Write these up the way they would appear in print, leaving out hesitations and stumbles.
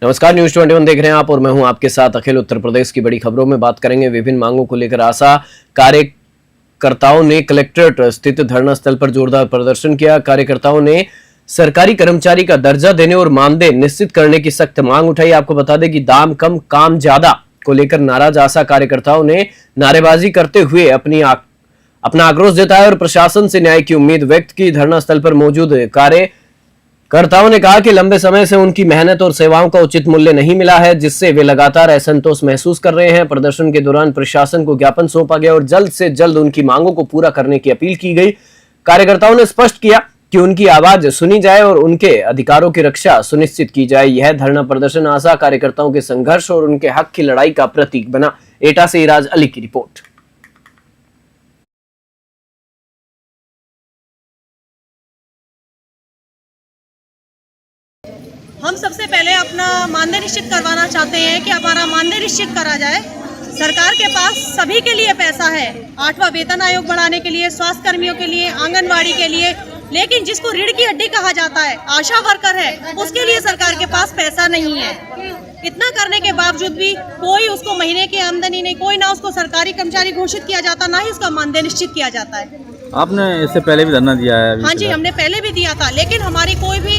नमस्कार, न्यूज 21 देख रहे हैं आप और मैं हूं आपके साथ अखिल। उत्तर प्रदेश की बड़ी खबरों में बात करेंगे। विभिन्न मांगों को लेकर आशा कार्यकर्ताओं ने कलेक्ट्रेट स्थित धरना स्थल पर जोरदार प्रदर्शन किया। कार्यकर्ताओं ने सरकारी कर्मचारी का दर्जा देने और मानदेय निश्चित करने की सख्त मांग उठाई। आपको बता दें कि दाम कम काम ज्यादा को लेकर नाराज आशा कार्यकर्ताओं ने नारेबाजी करते हुए अपना आक्रोश जताया और प्रशासन से न्याय की उम्मीद व्यक्त की। धरना स्थल पर मौजूद कार्यकर्ताओं ने कहा कि लंबे समय से उनकी मेहनत और सेवाओं का उचित मूल्य नहीं मिला है, जिससे वे लगातार असंतोष महसूस कर रहे हैं। प्रदर्शन के दौरान प्रशासन को ज्ञापन सौंपा गया और जल्द से जल्द उनकी मांगों को पूरा करने की अपील की गई। कार्यकर्ताओं ने स्पष्ट किया कि उनकी आवाज सुनी जाए और उनके अधिकारों की रक्षा सुनिश्चित की जाए। यह धरना प्रदर्शन आशा कार्यकर्ताओं के संघर्ष और उनके हक की लड़ाई का प्रतीक बना। एटा से इराज अली की रिपोर्ट। हम सबसे पहले अपना मानदेय निश्चित करवाना चाहते हैं कि हमारा मानदेय निश्चित करा जाए। सरकार के पास सभी के लिए पैसा है, 8वां वेतन आयोग बढ़ाने के लिए, स्वास्थ्य कर्मियों के लिए, आंगनवाड़ी के लिए, लेकिन जिसको रीढ़ की हड्डी कहा जाता है, आशा वर्कर है, उसके लिए सरकार के पास पैसा नहीं है। इतना करने के बावजूद भी कोई उसको महीने की आमदनी नहीं, कोई ना उसको सरकारी कर्मचारी घोषित किया जाता, ना ही उसका मानदेय निश्चित किया जाता है। आपने इससे पहले भी धरना दिया है? हाँ जी, हमने पहले भी दिया था, लेकिन हमारी कोई भी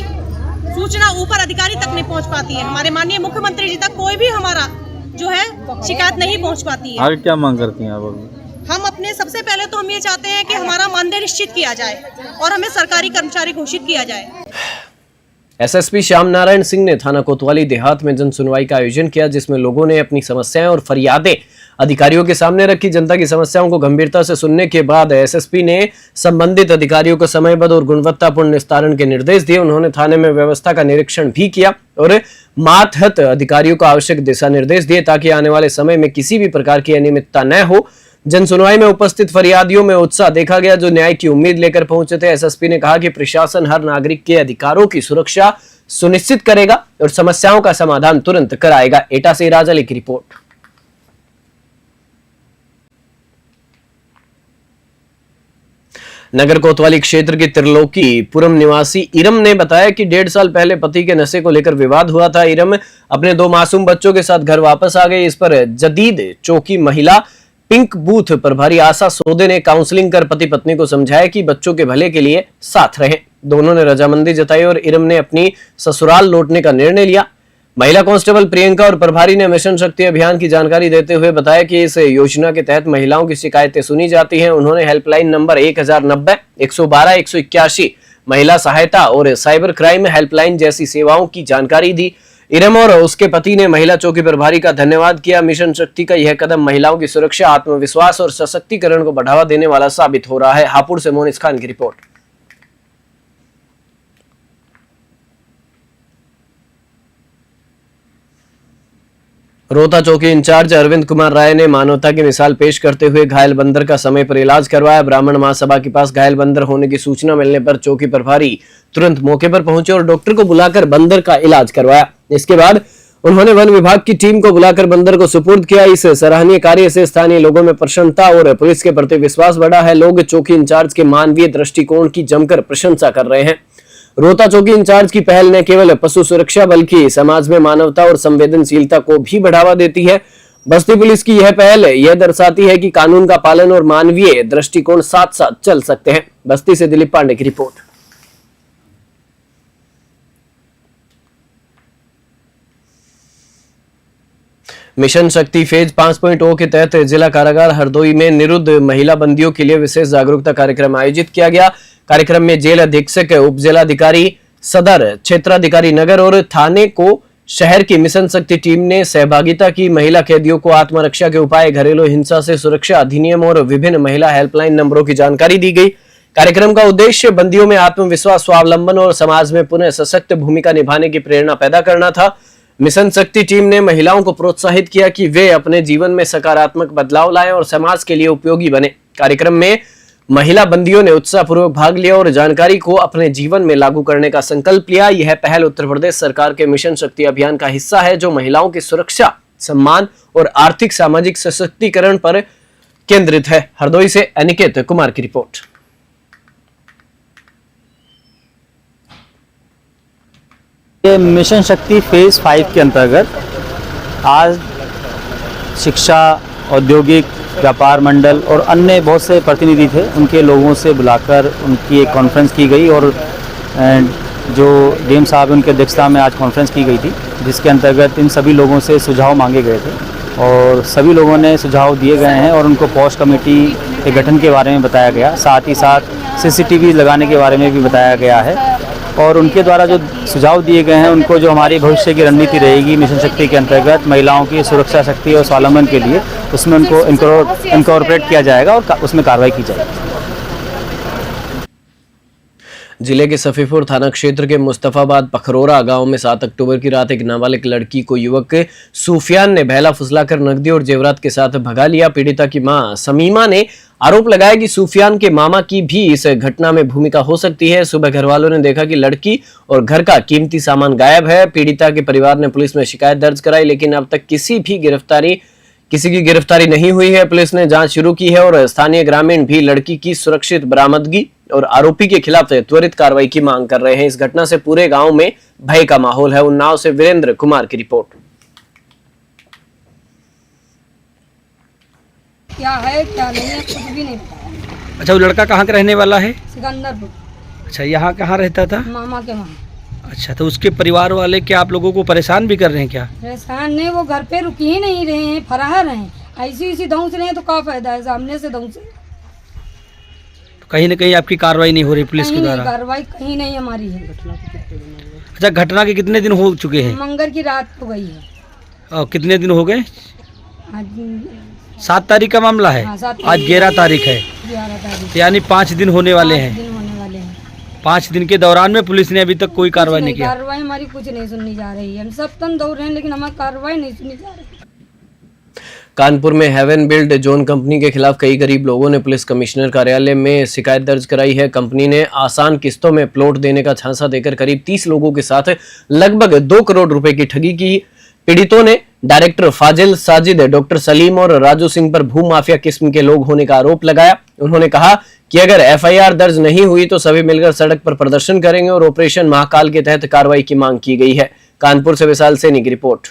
सूचना ऊपर अधिकारी तक नहीं पहुंच पाती है। हमारे माननीय मुख्यमंत्री जी तक कोई भी हमारा जो है शिकायत नहीं पहुंच पाती है। आगे क्या मांग करती हैं आप? हम अपने सबसे पहले तो हम ये चाहते हैं कि हमारा मानदेय निश्चित किया जाए और हमें सरकारी कर्मचारी घोषित किया जाए। एसएसपी श्याम नारायण सिंह ने थाना कोतवाली देहात में जन सुनवाई का आयोजन किया, जिसमें लोगों ने अपनी समस्याएं और फरियादें अधिकारियों के सामने रखी। जनता की समस्याओं को गंभीरता से सुनने के बाद एसएसपी ने संबंधित अधिकारियों को समयबद्ध और गुणवत्तापूर्ण निस्तारण के निर्देश दिए। उन्होंने थाने में व्यवस्था का निरीक्षण भी किया और मातहत अधिकारियों को आवश्यक दिशा निर्देश दिए ताकि आने वाले समय में किसी भी प्रकार की अनियमितता न हो। जन सुनवाई में उपस्थित फरियादियों में उत्साह देखा गया, जो न्याय की उम्मीद लेकर पहुंचे थे। एसएसपी ने कहा कि प्रशासन हर नागरिक के अधिकारों की सुरक्षा सुनिश्चित करेगा और समस्याओं का समाधान तुरंत कराएगा। एटा से इराज अली की रिपोर्ट। नगर कोतवाली क्षेत्र के त्रिलोकीपुरम निवासी इरम ने बताया कि 1.5 साल पहले पति के नशे को लेकर विवाद हुआ था। इरम अपने 2 मासूम बच्चों के साथ घर वापस आ गए। इस पर जदीद चौकी महिला पिंक बूथ प्रभारी आशा सोदे ने काउंसलिंग कर पति पत्नी को समझाया कि बच्चों के भले के लिए साथ रहें। दोनों ने रजामंदी जताई और इरम ने अपनी ससुराल लौटने का निर्णय लिया। महिला कांस्टेबल प्रियंका और प्रभारी ने मिशन शक्ति अभियान की जानकारी देते हुए बताया कि इस योजना के तहत महिलाओं की शिकायतें सुनी जाती हैं। उन्होंने हेल्पलाइन नंबर 1090, 112, 181 महिला सहायता और साइबर क्राइम हेल्पलाइन जैसी सेवाओं की जानकारी दी। इरम और उसके पति ने महिला चौकी प्रभारी का धन्यवाद किया। मिशन शक्ति का यह कदम महिलाओं की सुरक्षा, आत्मविश्वास और सशक्तिकरण को बढ़ावा देने वाला साबित हो रहा है। हापुड़ से मोनिस खान की रिपोर्ट। रोहता चौकी इंचार्ज अरविंद कुमार राय ने मानवता की मिसाल पेश करते हुए घायल बंदर का समय पर इलाज करवाया। ब्राह्मण महासभा के पास घायल बंदर होने की सूचना मिलने पर चौकी प्रभारी तुरंत मौके पर पहुंचे और डॉक्टर को बुलाकर बंदर का इलाज करवाया। इसके बाद उन्होंने वन विभाग की टीम को बुलाकर बंदर को सुपुर्द किया। इस सराहनीय कार्य से स्थानीय लोगों में प्रसन्नता और पुलिस के प्रति विश्वास बढ़ा है। लोग चौकी इंचार्ज के मानवीय दृष्टिकोण की जमकर प्रशंसा कर रहे हैं। रोहता चौकी इंचार्ज की पहल न केवल पशु सुरक्षा बल्कि समाज में मानवता और संवेदनशीलता को भी बढ़ावा देती है। बस्ती पुलिस की यह पहल यह दर्शाती है कि कानून का पालन और मानवीय दृष्टिकोण साथ साथ चल सकते हैं। बस्ती से दिलीप पांडे की रिपोर्ट। मिशन शक्ति फेज 5.0 के तहत जिला कारागार हरदोई में निरुद्ध महिला बंदियों के लिए विशेष जागरूकता कार्यक्रम आयोजित किया गया। कार्यक्रम में जेल अधीक्षक, उप जिलाधिकारी सदर, क्षेत्राधिकारी नगर और थाने को शहर की मिशन शक्ति टीम ने सहभागिता की। महिला कैदियों को आत्मरक्षा के उपाय, घरेलू हिंसा से सुरक्षा अधिनियम और विभिन्न महिला हेल्पलाइन नंबरों की जानकारी दी गई। कार्यक्रम का उद्देश्य बंदियों में आत्मविश्वास, स्वावलंबन और समाज में पुनः सशक्त भूमिका निभाने की प्रेरणा पैदा करना था। मिशन शक्ति टीम ने महिलाओं को प्रोत्साहित किया कि वे अपने जीवन में सकारात्मक बदलाव लाएं और समाज के लिए उपयोगी बने। कार्यक्रम में महिला बंदियों ने उत्साहपूर्वक भाग लिया और जानकारी को अपने जीवन में लागू करने का संकल्प लिया। यह पहल उत्तर प्रदेश सरकार के मिशन शक्ति अभियान का हिस्सा है, जो महिलाओं की सुरक्षा, सम्मान और आर्थिक सामाजिक सशक्तिकरण पर केंद्रित है। हरदोई से अनिकेत कुमार की रिपोर्ट। ये मिशन शक्ति फेज 5 के अंतर्गत आज शिक्षा, औद्योगिक, व्यापार मंडल और अन्य बहुत से प्रतिनिधि थे, उनके लोगों से बुलाकर उनकी एक कॉन्फ्रेंस की गई और जो डीएम साहब उनके अध्यक्षता में आज कॉन्फ्रेंस की गई थी, जिसके अंतर्गत इन सभी लोगों से सुझाव मांगे गए थे और सभी लोगों ने सुझाव दिए गए हैं और उनको पोस्ट कमेटी के गठन के बारे में बताया गया। साथ ही साथ सीसीटीवी लगाने के बारे में भी बताया गया है और उनके द्वारा जो सुझाव दिए गए हैं उनको जो हमारी भविष्य की रणनीति रहेगी मिशन शक्ति के अंतर्गत महिलाओं की सुरक्षा शक्ति और स्वावलंबन के लिए, उसमें उनको इनकॉर्पोरेट किया जाएगा और उसमें कार्रवाई की जाएगी। जिले के सफीपुर थाना क्षेत्र के मुस्तफाबाद पखरोरा गांव में 7 अक्टूबर की रात एक नाबालिग लड़की को युवक सूफियान ने बहला फुसलाकर नकदी और जेवरात के साथ भगा लिया। पीड़िता की मां समीमा ने आरोप लगाया कि सूफियान के मामा की भी इस घटना में भूमिका हो सकती है। सुबह घरवालों ने देखा कि लड़की और घर का कीमती सामान गायब है। पीड़िता के परिवार ने पुलिस में शिकायत दर्ज कराई, लेकिन अब तक किसी की गिरफ्तारी नहीं हुई है। पुलिस ने जांच शुरू की है और स्थानीय ग्रामीण भी लड़की की सुरक्षित बरामदगी और आरोपी के खिलाफ त्वरित कार्रवाई की मांग कर रहे हैं। इस घटना से पूरे गांव में भय का माहौल है। उन्नाव से वीरेंद्र कुमार की रिपोर्ट। क्या है क्या नहीं है कुछ भी नहीं पता। अच्छा, वो लड़का कहाँ का रहने वाला है? सिकंदरपुर। अच्छा, यहाँ कहाँ रहता था? मामा के वहाँ। अच्छा, तो उसके परिवार वाले क्या आप लोगों को परेशान भी कर रहे हैं क्या? परेशान नहीं, वो घर पे रुक ही नहीं रहे हैं, फरार हैं। ऐसी दौस रहे हैं तो क्या फायदा है, सामने से दौस। तो कहीं न कहीं आपकी कार्रवाई नहीं हो रही पुलिस के द्वारा? कार्रवाई कहीं नहीं हमारी है। अच्छा, घटना के कितने दिन हो चुके हैं? मंगल की रात हो गई है। और कितने दिन हो गए? आज 7 तारीख का मामला है। हाँ, 7 आज 11 तारीख है, 11 तारीख। तो यानी 5 दिन होने वाले हैं। 5 दिन के दौरान में पुलिस ने अभी तक कोई कार्रवाई नहीं किया। कार्रवाई हमारी कुछ नहीं सुननी जा रही है। हम सब तन दौड़ रहे हैं लेकिन हमारी कार्रवाई नहीं सुनी जा रही। कानपुर में हेवन बिल्ड जोन कंपनी के खिलाफ कई गरीब लोगों ने पुलिस कमिश्नर कार्यालय में शिकायत दर्ज कराई है। कंपनी ने आसान किस्तों में प्लॉट देने का झांसा देकर करीब 30 लोगों के साथ लगभग 2 करोड़ रुपए की ठगी की। पीड़ितों ने डायरेक्टर फाजिल, साजिद, डॉक्टर सलीम और राजू सिंह पर भू माफिया किस्म के लोग होने का आरोप लगाया। उन्होंने कहा कि अगर एफआईआर दर्ज नहीं हुई तो सभी मिलकर सड़क पर प्रदर्शन करेंगे और ऑपरेशन महाकाल के तहत कार्रवाई की मांग की गई है। कानपुर से विशाल सैनी की रिपोर्ट।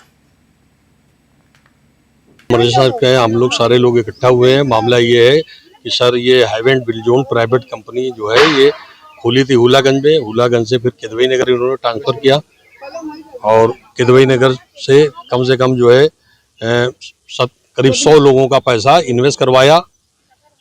मर्जी साहब के हम लोग सारे लोग इकट्ठा हुए हैं। मामला ये है कि सर ये Heaven Build Zone private company जो है ये खुली थी हुलागंज में। हुलागंज से फिर किदवई नगर इन्होंने ट्रांसफर किया और किदवई नगर से कम जो है करीब 100 लोगों का पैसा इन्वेस्ट करवाया।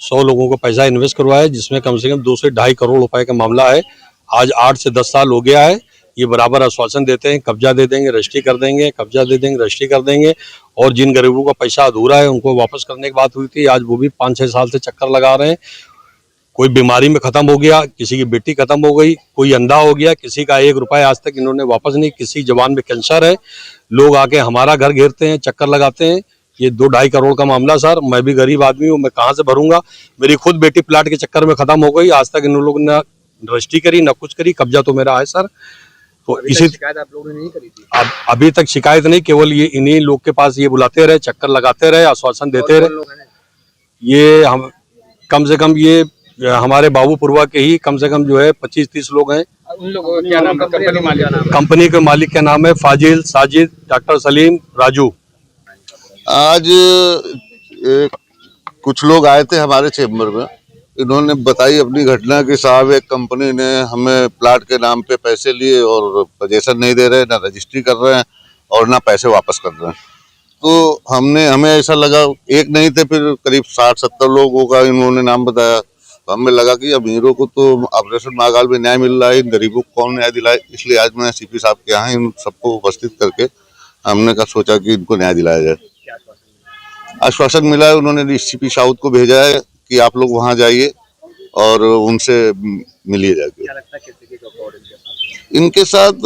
100 लोगों को पैसा इन्वेस्ट करवाया, जिसमें कम से कम 2 से 2.5 करोड़ रुपए का मामला है। आज 8 से 10 साल हो गया है। ये बराबर आश्वासन देते हैं कब्जा दे देंगे, रजिस्ट्री कर देंगे, कब्जा दे देंगे, रजिस्ट्री कर देंगे, और जिन गरीबों का पैसा अधूरा है उनको वापस करने की बात हुई थी। आज वो भी 5-6 साल से चक्कर लगा रहे हैं। कोई बीमारी में खत्म हो गया, किसी की बेटी खत्म हो गई, कोई अंधा हो गया, किसी का 1 रुपया आज तक इन्होंने वापस नहीं। किसी जवान में कैंसर है, लोग आके हमारा घर घेरते हैं, चक्कर लगाते हैं। ये 2-2.5 करोड़ का मामला सर, मैं भी गरीब आदमी हूँ, मैं कहाँ से भरूंगा। मेरी खुद बेटी प्लाट के चक्कर में खत्म हो गई। आज तक इन लोगों ने रजिस्ट्री करी न कुछ करी, कब्जा तो मेरा है सर। तो इसी शिकायत आप लोगों ने नहीं करी थी? अभी तक शिकायत नहीं, केवल ये इन्हीं लोग के पास ये बुलाते रहे, चक्कर लगाते रहे, आश्वासन देते रहे। ये हम कम से कम ये हमारे बाबूपुरवा के ही कम से कम जो है 25-30 लोग हैं। उन लोगों का क्या नाम है? कंपनी मालिक का नाम? कंपनी के मालिक का नाम है फाजिल, साजिद, डॉक्टर सलीम, राजू। आज कुछ लोग आए थे हमारे चेम्बर में। इन्होंने बताई अपनी घटना कि साहब एक कंपनी ने हमें प्लाट के नाम पे पैसे लिए और पोजीशन नहीं दे रहे, ना रजिस्ट्री कर रहे हैं और ना पैसे वापस कर रहे हैं। तो हमें ऐसा लगा, एक नहीं थे, फिर करीब 60-70 लोगों का इन्होंने नाम बताया। तो हमें लगा कि अमीरों को तो ऑपरेशन महाकाल में न्याय मिल रहा है, इन गरीबों को कौन न्याय दिलाए। इसलिए आज मैं सीपी साहब के यहाँ इन सबको उपस्थित करके हमने का सोचा कि इनको न्याय दिलाया जाए। आश्वासन मिला है, उन्होंने सीपी साउथ को भेजा है कि आप लोग वहाँ जाइए और उनसे मिलिए जाके। इनके साथ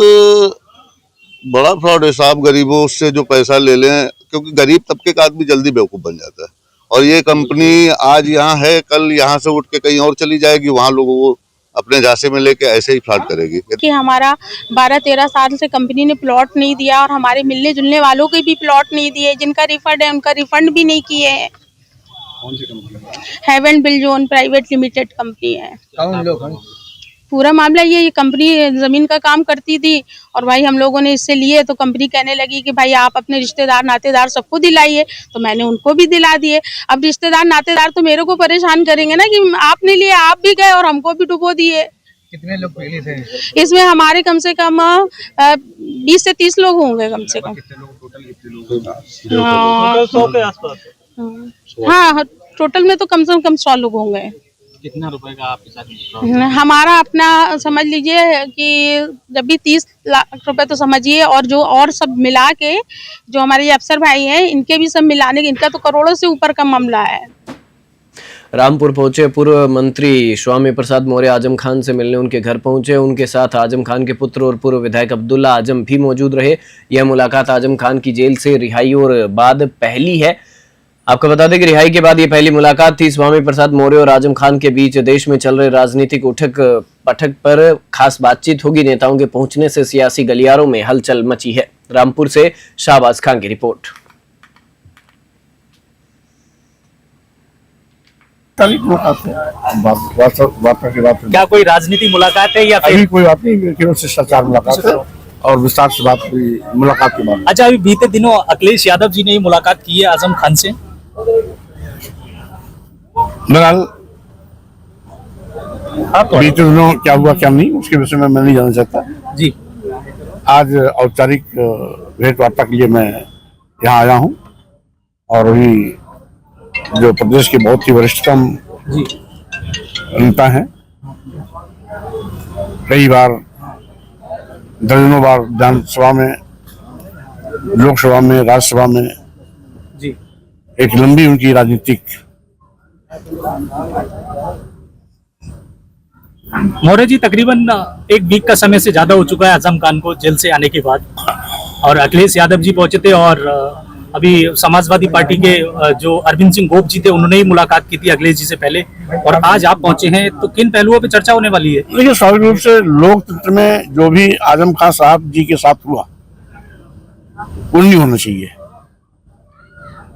बड़ा फ्रॉड है साहब। गरीबों से जो पैसा ले लें, क्योंकि गरीब तबके का आदमी जल्दी बेवकूफ बन जाता है। और ये कंपनी आज यहाँ है, कल यहाँ से उठ के कहीं और चली जाएगी, वहाँ लोगों को अपने झांसे में लेके ऐसे ही फ्रॉड करेगी। कि हमारा 12-13 साल से कंपनी ने प्लॉट नहीं दिया और हमारे मिलने जुलने वालों के भी प्लॉट नहीं दिए। जिनका रिफंड है उनका रिफंड भी नहीं किए हैं। कौन सी कंपनी? हेवन बिल्जोन प्राइवेट लिमिटेड कंपनी है। कौन लोग हैं? पूरा मामला ये कंपनी जमीन का काम करती थी और भाई हम लोगों ने इससे लिए तो कंपनी कहने लगी कि भाई आप अपने रिश्तेदार नातेदार सबको दिलाइए, तो मैंने उनको भी दिला दिए। अब रिश्तेदार नातेदार तो मेरे को परेशान करेंगे ना कि आपने लिए, आप भी गए और हमको भी डुबो दिए। कितने लोग पहले थे? इसमें हमारे कम से कम 20 से 30 लोग होंगे कम से कम। कितने लोग टोटल? कितने लोग? हाँ, 100 के आसपास। हाँ, टोटल में तो कम से कम 100 लोग होंगे। कितना रुपए का आपके साथ? हमारा अपना समझ लीजिए कि जब भी 30 लाख रुपए तो समझिए, और जो और सब मिला के जो हमारे ये अफसर भाई हैं इनके भी सब मिलाने के इनका तो करोड़ों से ऊपर का मामला है। रामपुर पहुंचे पूर्व मंत्री स्वामी प्रसाद मौर्य आजम खान से मिलने उनके घर पहुंचे। उनके साथ आजम खान के पुत्र और पूर्व विधायक अब्दुल्ला आजम भी मौजूद रहे। यह मुलाकात आजम खान की जेल से रिहाई और बाद पहली है। आपको बता दें कि रिहाई के बाद ये पहली मुलाकात थी। स्वामी प्रसाद मौर्य और आजम खान के बीच देश में चल रहे राजनीतिक उठक पटक पर खास बातचीत होगी। नेताओं के पहुंचने से सियासी गलियारों में हलचल मची है। रामपुर से शाहबाज खान की रिपोर्ट। क्या कोई राजनीति मुलाकात है या अभी कोई बात नहीं, केवल शिष्टाचार मुलाकात है और विस्तार से बात हुई मुलाकात के बाद। अच्छा, अभी बीते दिनों अखिलेश यादव जी ने ही मुलाकात की है आजम खान से। बहरहाल बीते दिनों क्या हुआ क्या नहीं उसके विषय में मैं नहीं जानना चाहता जी। आज औपचारिक भेंट वार्ता के लिए मैं यहाँ आया हूँ और अभी जो प्रदेश के बहुत ही वरिष्ठतम नेता हैं, कई बार दर्जनों बार विधानसभा में, लोकसभा में, राज्यसभा में जी, एक लंबी उनकी राजनीतिक। मौर्य जी, तकरीबन एक वीक का समय से ज्यादा हो चुका है आजम खान को जेल से आने के बाद, और अखिलेश यादव जी पहुंचे थे और अभी समाजवादी पार्टी के जो अरविंद सिंह गोप जी थे उन्होंने ही मुलाकात की थी अखिलेश जी से पहले, और आज आप पहुंचे हैं, तो किन पहलुओं पे चर्चा होने वाली है? देखिए, स्वाभाविक रूप से लोकतंत्र में जो भी आजम खान साहब जी के साथ हुआ वो नहीं होना चाहिए।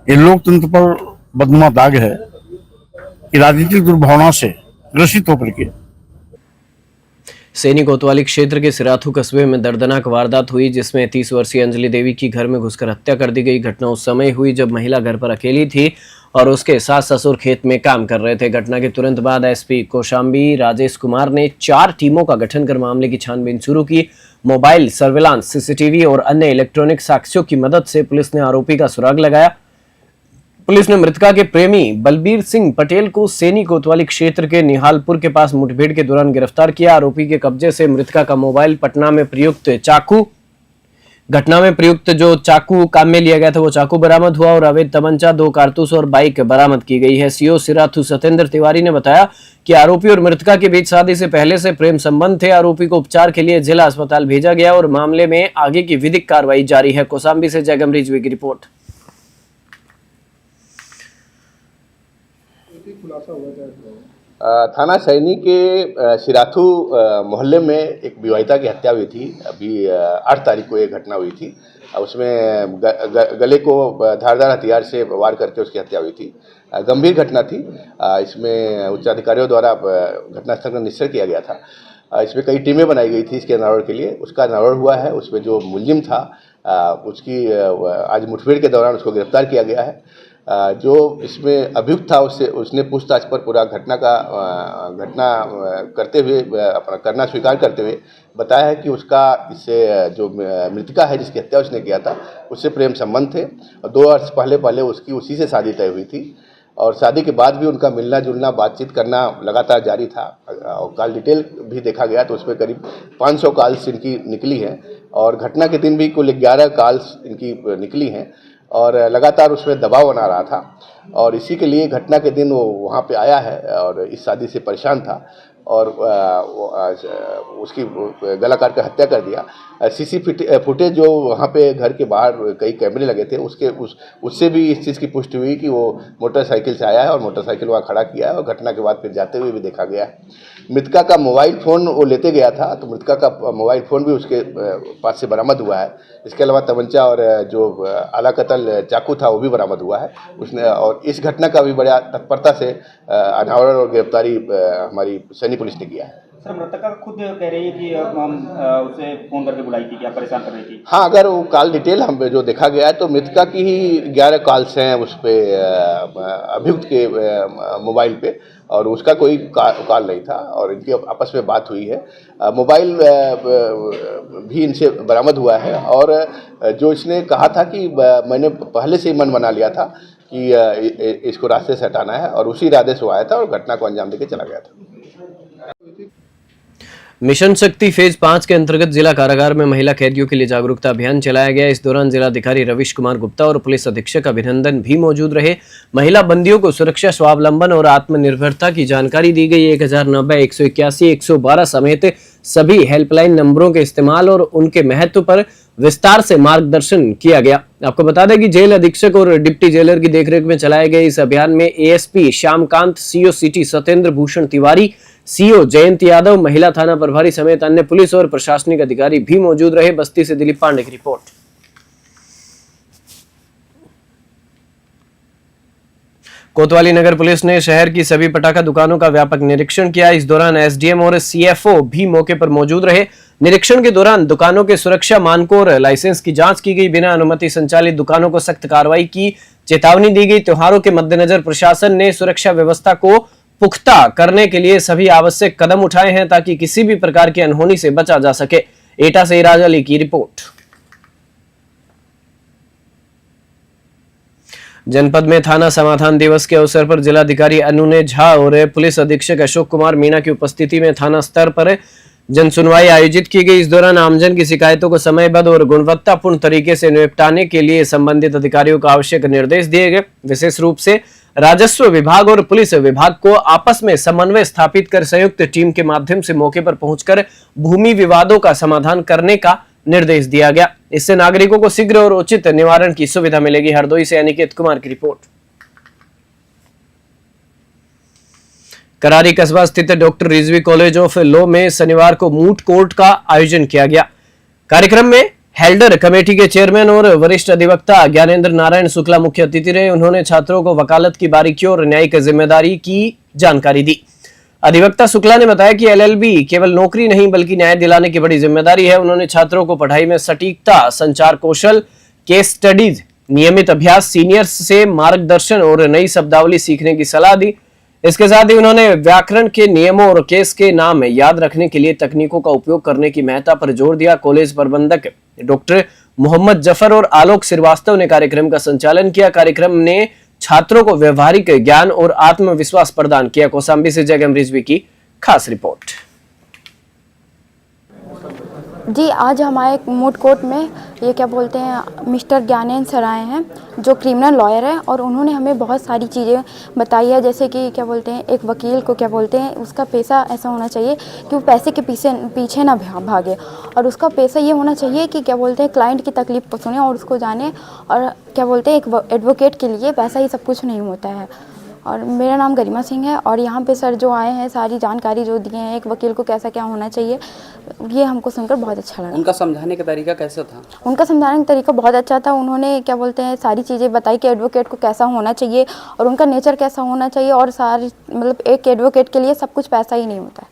ये लोकतंत्र पर बदनुमा दाग है कि राजनीतिक दुर्भावना से ग्रसित होकर के। सैनी कोतवाली क्षेत्र के सिराथू कस्बे में दर्दनाक वारदात हुई जिसमें 30 वर्षीय अंजलि देवी की घर में घुसकर हत्या कर दी गई। घटना उस समय हुई जब महिला घर पर अकेली थी और उसके सास ससुर खेत में काम कर रहे थे। घटना के तुरंत बाद एसपी कौशाम्बी राजेश कुमार ने 4 टीमों का गठन कर मामले की छानबीन शुरू की। मोबाइल सर्विलांस, सीसीटीवी और अन्य इलेक्ट्रॉनिक साक्ष्यों की मदद से पुलिस ने आरोपी का सुराग लगाया। पुलिस ने मृतका के प्रेमी बलबीर सिंह पटेल को सैनी कोतवाली क्षेत्र के निहालपुर के पास मुठभेड़ के दौरान गिरफ्तार किया। आरोपी के कब्जे से मृतका का मोबाइल, पटना में प्रयुक्त चाकू, घटना में प्रयुक्त जो चाकू काम में लिया गया था वो चाकू बरामद हुआ और अवैध तमंचा, 2 कारतूस और बाइक बरामद की गई है। सीओ सिराथू सत्येंद्र तिवारी ने बताया कि आरोपी और मृतका के बीच शादी से पहले से प्रेम संबंध थे। आरोपी को उपचार के लिए जिला अस्पताल भेजा गया और मामले में आगे की विधिक कार्रवाई जारी है। कौशाम्बी से जयगम रिजवी की रिपोर्ट। थाना सैनी के सिराथू मोहल्ले में एक विवाहिता की हत्या हुई थी। अभी 8 तारीख को ये घटना हुई थी। उसमें गले को धारदार हथियार से वार करके उसकी हत्या हुई थी। गंभीर घटना थी। इसमें उच्च अधिकारियों द्वारा घटनास्थल का निरीक्षण किया गया था। इसमें कई टीमें बनाई गई थी इसके अनावरण के लिए। उसका अनावरण हुआ है। उसमें जो मुलजिम था उसकी आज मुठभेड़ के दौरान उसको गिरफ्तार किया गया है। जो इसमें अभियुक्त था उसने पूछताछ पर पूरा घटना करते हुए अपना करना स्वीकार करते हुए बताया है कि उसका इससे जो मृतका है जिसकी हत्या उसने किया था उससे प्रेम संबंध थे और 2 वर्ष पहले उसकी उसी से शादी तय हुई थी और शादी के बाद भी उनका मिलना जुलना बातचीत करना लगातार जारी था। और कॉल डिटेल भी देखा गया तो उसमें करीब 500 कॉल्स इनकी निकली हैं और घटना के दिन भी कुल 11 कॉल्स इनकी निकली हैं और लगातार उसमें दबाव बना रहा था और इसी के लिए घटना के दिन वो वहाँ पे आया है और इस शादी से परेशान था। और उसकी गला काट कर हत्या कर दिया। सीसी फुटेज जो वहाँ पे घर के बाहर कई कैमरे लगे थे उससे भी इस चीज़ की पुष्टि हुई कि वो मोटरसाइकिल से आया है और मोटरसाइकिल वहाँ खड़ा किया है और घटना के बाद फिर जाते हुए भी देखा गया है। मृतका का मोबाइल फ़ोन वो लेते गया था, तो मृतका का मोबाइल फ़ोन भी उसके पास से बरामद हुआ है। इसके अलावा तमंचा और जो आला कत्ल चाकू था वो भी बरामद हुआ है उसने। और इस घटना का भी बड़ा तत्परता से अनावरण और गिरफ्तारी हमारी सैनी पुलिस ने किया है। सर, मृतका खुद कह रही है कि हम उसे फ़ोन करके बुलाई थी, क्या परेशान कर रही थी? हाँ, अगर वो कॉल डिटेल हम जो देखा गया है तो मृतका की ही 11 कॉल्स हैं उस पर अभियुक्त के मोबाइल पे, और उसका कोई कॉल नहीं था और इनकी आपस में बात हुई है। मोबाइल भी इनसे बरामद हुआ है और जो इसने कहा था कि मैंने पहले से ही मन बना लिया था कि इसको रास्ते से हटाना है, और उसी इरादे से वो आया था और घटना को अंजाम देके चला गया था। मिशन शक्ति फेज 5 के अंतर्गत जिला कारागार में महिला कैदियों के लिए जागरूकता अभियान चलाया गया। इस दौरान जिलाधिकारी रविश कुमार गुप्ता और पुलिस अधीक्षक अभिनंदन भी मौजूद रहे। महिला बंदियों को सुरक्षा, स्वावलंबन और आत्मनिर्भरता की जानकारी दी गई। 1090, 181, 112 समेत सभी हेल्पलाइन नंबरों के इस्तेमाल और उनके महत्व पर विस्तार से मार्गदर्शन किया गया। आपको बता दें कि जेल अधीक्षक और डिप्टी जेलर की देखरेख में चलाए गए इस अभियान में ASP Shyamkant, CO city Satyendra Bhushan Tiwari, CO Jayant Yadav, महिला थाना प्रभारी समेत अन्य पुलिस और प्रशासनिक अधिकारी भी मौजूद रहे। बस्ती से दिलीप पांडे की रिपोर्ट। कोतवाली नगर पुलिस ने शहर की सभी पटाखा दुकानों का व्यापक निरीक्षण किया। इस दौरान एसडीएम और सीएफओ भी मौके पर मौजूद रहे। निरीक्षण के दौरान दुकानों के सुरक्षा मानकों और लाइसेंस की जांच की गई। बिना अनुमति संचालित दुकानों को सख्त कार्रवाई की चेतावनी दी गई। त्योहारों के मद्देनजर प्रशासन ने सुरक्षा व्यवस्था को पुख्ता करने के लिए सभी आवश्यक कदम उठाए हैं ताकि किसी भी प्रकार की अनहोनी से बचा जा सके। एटा से इराज अली की रिपोर्ट। जनपद में थाना समाधान दिवस के अवसर पर जिलाधिकारी अनुने झा और पुलिस अधीक्षक अशोक कुमार मीणा की उपस्थिति में थाना स्तर पर जन सुनवाई आयोजित की गई। इस दौरान आमजन की शिकायतों को समयबद्ध और गुणवत्तापूर्ण तरीके से निपटाने के लिए संबंधित अधिकारियों को आवश्यक निर्देश दिए गए। विशेष रूप से राजस्व विभाग और पुलिस विभाग को आपस में समन्वय स्थापित कर संयुक्त टीम के माध्यम से मौके पर पहुंचकर भूमि विवादों का समाधान करने का निर्देश दिया गया। इससे नागरिकों को शीघ्र और उचित निवारण की सुविधा मिलेगी। हरदोई से अनिकेत कुमार की रिपोर्ट। करारी कस्बा स्थित doctor Rizvi college of law में शनिवार को मूट कोर्ट का आयोजन किया गया। कार्यक्रम में हेल्डर कमेटी के चेयरमैन और वरिष्ठ अधिवक्ता ज्ञानेंद्र नारायण शुक्ला मुख्य अतिथि रहे। उन्होंने छात्रों को वकालत की बारीकियों और न्यायिक जिम्मेदारी की जानकारी दी। अधिवक्ता शुक्ला ने बताया कि एलएलबी केवल नौकरी नहीं बल्कि न्याय दिलाने की बड़ी जिम्मेदारी है। उन्होंने छात्रों को पढ़ाई में सटीकता, संचार कौशल, केस स्टडीज, नियमित अभ्यास, सीनियर्स से मार्गदर्शन और नई शब्दावली सीखने की सलाह दी। इसके साथ ही उन्होंने व्याकरण के नियमों और केस के नाम याद रखने के लिए तकनीकों का उपयोग करने की महत्ता पर जोर दिया। कॉलेज प्रबंधक डॉक्टर मोहम्मद जफर और आलोक श्रीवास्तव ने कार्यक्रम का संचालन किया। कार्यक्रम ने छात्रों को व्यवहारिक ज्ञान और आत्मविश्वास प्रदान किया। कौशाम्बी से जगम रिजवी की खास रिपोर्ट। जी, आज हमारे मूट कोर्ट में ये क्या बोलते हैं मिस्टर ज्ञानेंद्र सर आए हैं जो क्रिमिनल लॉयर है, और उन्होंने हमें बहुत सारी चीज़ें बताई है। जैसे कि क्या बोलते हैं एक वकील को क्या बोलते हैं उसका पैसा ऐसा होना चाहिए कि वो पैसे के पीछे ना भागे, और उसका पैसा ये होना चाहिए कि क्या बोलते हैं क्लाइंट की तकलीफ को सुने और उसको जाने। और क्या बोलते हैं एक एडवोकेट के लिए पैसा ही सब कुछ नहीं होता है। और मेरा नाम गरिमा सिंह है, और यहाँ पे सर जो आए हैं सारी जानकारी जो दिए हैं एक वकील को कैसा क्या होना चाहिए, ये हमको सुनकर बहुत अच्छा लगा। उनका समझाने का तरीका कैसा था? उनका समझाने का तरीका बहुत अच्छा था। उन्होंने क्या बोलते हैं सारी चीज़ें बताई कि एडवोकेट को कैसा होना चाहिए और उनका नेचर कैसा होना चाहिए, और सारी मतलब एक एडवोकेट के लिए सब कुछ पैसा ही नहीं होता है।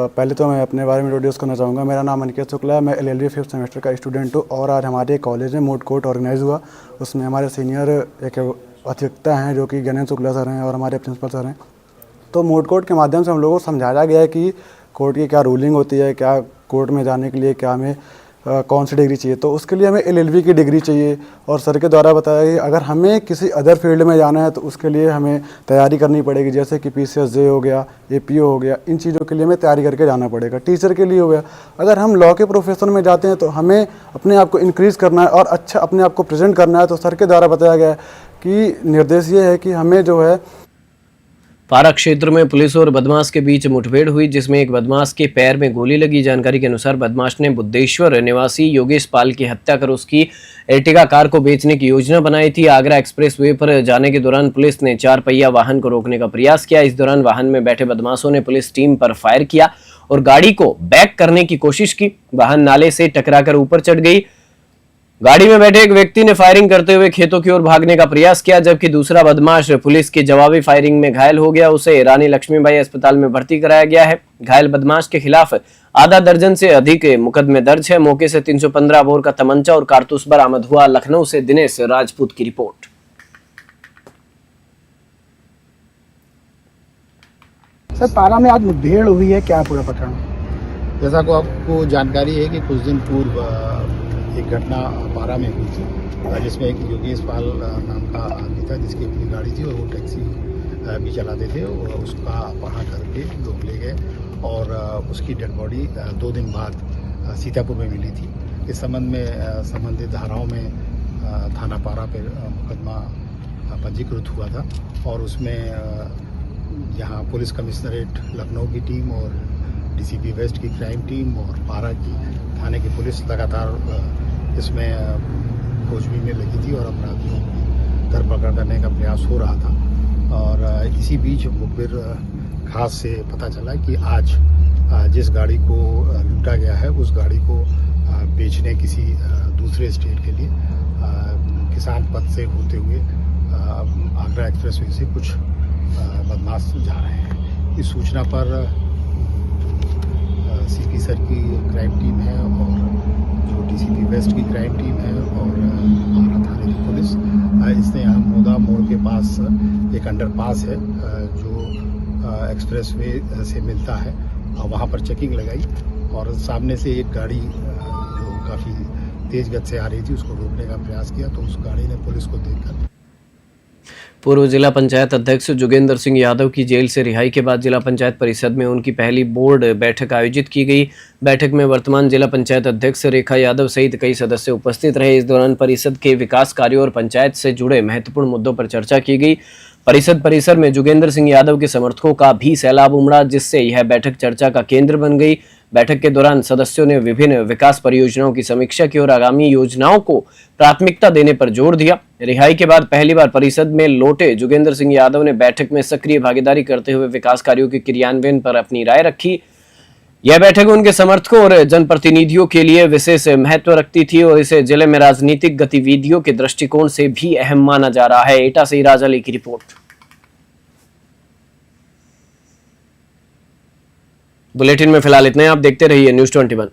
पहले तो मैं अपने बारे में इंट्रोड्यूस करना चाहूँगा। मेरा नाम अनिकेत शुक्ला है, मैं LLB 5th सेमेस्टर का स्टूडेंट हूँ, और आज हमारे कॉलेज में मूट कोर्ट ऑर्गेनाइज हुआ। उसमें हमारे सीनियर एक अधिवक्ता हैं जो कि ज्ञानेंद्र शुक्ला सर हैं और हमारे प्रिंसिपल सर हैं। तो मूट कोर्ट के माध्यम से हम लोगों को समझाया गया है कि कोर्ट की क्या रूलिंग होती है, क्या कोर्ट में जाने के लिए क्या हमें कौन सी डिग्री चाहिए। तो उसके लिए हमें LLB की डिग्री चाहिए, और सर के द्वारा बताया कि अगर हमें किसी अदर फील्ड में जाना है तो उसके लिए हमें तैयारी करनी पड़ेगी, जैसे कि PCSJ हो गया, APO हो गया, इन चीज़ों के लिए हमें तैयारी करके जाना पड़ेगा। टीचर के लिए हो गया, अगर हम लॉ के प्रोफेशन में जाते हैं तो हमें अपने आप को इंक्रीज़ करना है और अच्छा अपने आप को प्रेजेंट करना है। तो सर के द्वारा बताया गया है कि निर्देश ये है कि हमें जो है पारा क्षेत्र में पुलिस और बदमाश के बीच मुठभेड़ हुई, जिसमें एक बदमाश के पैर में गोली लगी। जानकारी के अनुसार बदमाश ने बुद्धेश्वर निवासी योगेश पाल की हत्या कर उसकी एर्टिगा कार को बेचने की योजना बनाई थी। आगरा एक्सप्रेसवे पर जाने के दौरान पुलिस ने 4 पहिया वाहन को रोकने का प्रयास किया। इस दौरान वाहन में बैठे बदमाशों ने पुलिस टीम पर फायर किया और गाड़ी को बैक करने की कोशिश की। वाहन नाले से टकराकर ऊपर चढ़ गई। गाड़ी में बैठे एक व्यक्ति ने फायरिंग करते हुए खेतों की ओर भागने का प्रयास किया, जबकि दूसरा बदमाश पुलिस की जवाबी फायरिंग में घायल हो गया। उसे रानी लक्ष्मीबाई अस्पताल में भर्ती कराया गया है। घायल बदमाश के खिलाफ आधा दर्जन से अधिक मुकदमे दर्ज है। मौके से 315 बोर का तमंचा और कारतूस बरामद हुआ। लखनऊ से दिनेश राजपूत की रिपोर्ट। सर, पारा में आज मुठभेड़ हुई है, क्या पूरा प्रकरण? जैसा को आपको जानकारी है कि कुछ दिन पूर्व एक घटना पारा में हुई थी, जिसमें एक योगेश पाल नाम का आदमी था, जिसकी अपनी गाड़ी थी और वो टैक्सी भी चलाते थे, और उसका अपहरण करके लोग ले गए और उसकी डेड बॉडी 2 दिन बाद सीतापुर में मिली थी। इस संबंध में संबंधित धाराओं में थाना पारा पर मुकदमा पंजीकृत हुआ था और उसमें यहाँ पुलिस कमिश्नरेट लखनऊ की टीम और डीसीपी वेस्ट की क्राइम टीम और पारा की थाने की पुलिस लगातार इसमें खोजबीन में लगी थी और अपराधियों की धरपकड़ करने का प्रयास हो रहा था। और इसी बीच मुखबिर खास से पता चला कि आज जिस गाड़ी को लूटा गया है उस गाड़ी को बेचने किसी दूसरे स्टेट के लिए किसान पथ से होते हुए आगरा एक्सप्रेसवे से कुछ बदमाश जा रहे हैं। इस सूचना पर सीपी सर की क्राइम टीम है और जो डीसीपी वेस्ट की क्राइम टीम है और पारा थाने की पुलिस, इसने यहाँ मोदा मोड़ के पास एक अंडरपास है जो एक्सप्रेसवे से मिलता है, वहाँ पर चेकिंग लगाई और सामने से एक गाड़ी जो काफ़ी तेज गति से आ रही थी उसको रोकने का प्रयास किया, तो उस गाड़ी ने पुलिस को देखकर। पूर्व जिला पंचायत अध्यक्ष जोगेंद्र सिंह यादव की जेल से रिहाई के बाद जिला पंचायत परिषद में उनकी पहली बोर्ड बैठक आयोजित की गई। बैठक में वर्तमान जिला पंचायत अध्यक्ष रेखा यादव सहित कई सदस्य उपस्थित रहे। इस दौरान परिषद के विकास कार्यों और पंचायत से जुड़े महत्वपूर्ण मुद्दों पर चर्चा की गई। परिषद परिसर में जोगेंद्र सिंह यादव के समर्थकों का भी सैलाब उमड़ा, जिससे यह बैठक चर्चा का केंद्र बन गई। बैठक के दौरान सदस्यों ने विभिन्न विकास परियोजनाओं की समीक्षा की और आगामी योजनाओं को प्राथमिकता देने पर जोर दिया। रिहाई के बाद पहली बार परिषद में लौटे जोगेंद्र सिंह यादव ने बैठक में सक्रिय भागीदारी करते हुए विकास कार्यों के क्रियान्वयन पर अपनी राय रखी। यह बैठक उनके समर्थकों और जनप्रतिनिधियों के लिए विशेष महत्व रखती थी और इसे जिले में राजनीतिक गतिविधियों के दृष्टिकोण से भी अहम माना जा रहा है। एटा से राज अली की रिपोर्ट। बुलेटिन में फिलहाल इतना ही। आप देखते रहिए न्यूज़ 21।